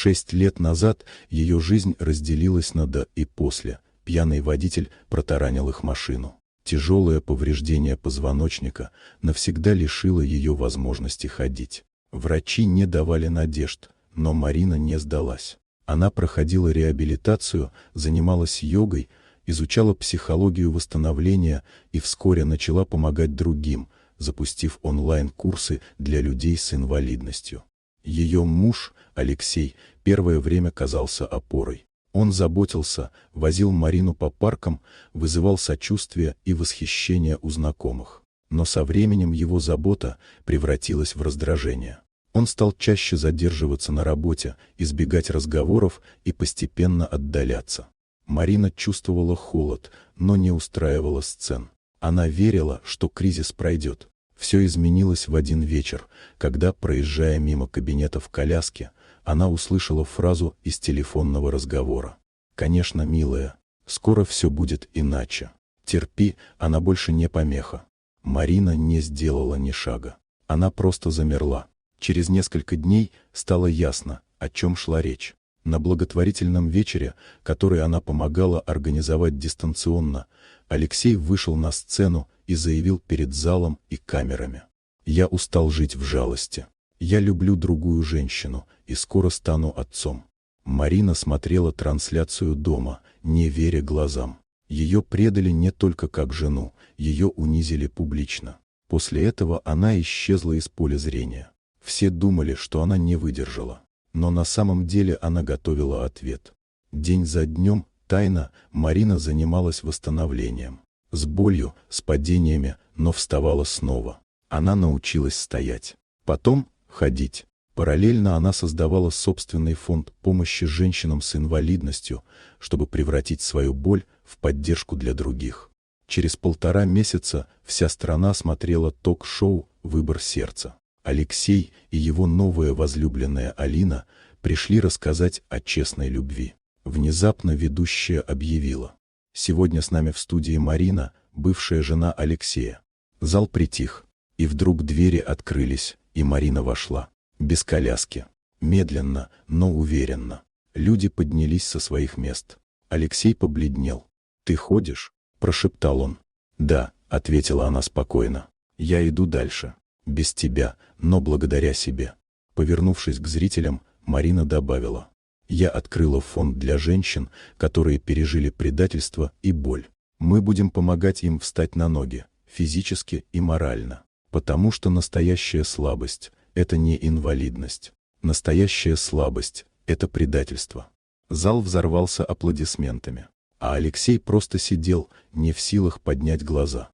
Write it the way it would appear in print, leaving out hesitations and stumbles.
6 лет назад ее жизнь разделилась на «до» и «после». Пьяный водитель протаранил их машину. Тяжелое повреждение позвоночника навсегда лишило ее возможности ходить. Врачи не давали надежд, но Марина не сдалась. Она проходила реабилитацию, занималась йогой, изучала психологию восстановления и вскоре начала помогать другим, запустив онлайн-курсы для людей с инвалидностью. Ее муж, Алексей, первое время казался опорой. Он заботился, возил Марину по паркам, вызывал сочувствие и восхищение у знакомых. Но со временем его забота превратилась в раздражение. Он стал чаще задерживаться на работе, избегать разговоров и постепенно отдаляться. Марина чувствовала холод, но не устраивала сцен. Она верила, что кризис пройдет. Все изменилось в один вечер, когда, проезжая мимо кабинета в коляске, она услышала фразу из телефонного разговора. «Конечно, милая, скоро все будет иначе. Терпи, она больше не помеха». Марина не сделала ни шага. Она просто замерла. Через несколько дней стало ясно, о чем шла речь. На благотворительном вечере, который она помогала организовать дистанционно, Алексей вышел на сцену и заявил перед залом и камерами: «Я устал жить в жалости. Я люблю другую женщину и скоро стану отцом». Марина смотрела трансляцию дома, не веря глазам. Ее предали не только как жену, ее унизили публично. После этого она исчезла из поля зрения. Все думали, что она не выдержала. Но на самом деле она готовила ответ. День за днем, тайно, Марина занималась восстановлением. С болью, с падениями, но вставала снова. Она научилась стоять. Потом ходить. Параллельно она создавала собственный фонд помощи женщинам с инвалидностью, чтобы превратить свою боль в поддержку для других. Через 1,5 месяца вся страна смотрела ток-шоу «Выбор сердца». Алексей и его новая возлюбленная Алина пришли рассказать о честной любви. Внезапно ведущая объявила: «Сегодня с нами в студии Марина, бывшая жена Алексея». Зал притих, и вдруг двери открылись, и Марина вошла. Без коляски. Медленно, но уверенно. Люди поднялись со своих мест. Алексей побледнел. «Ты ходишь?» – прошептал он. «Да», – ответила она спокойно. «Я иду дальше. Без тебя, но благодаря себе». Повернувшись к зрителям, Марина добавила: «Я открыла фонд для женщин, которые пережили предательство и боль. Мы будем помогать им встать на ноги, физически и морально. Потому что настоящая слабость – это не инвалидность. Настоящая слабость – это предательство». Зал взорвался аплодисментами. А Алексей просто сидел, не в силах поднять глаза.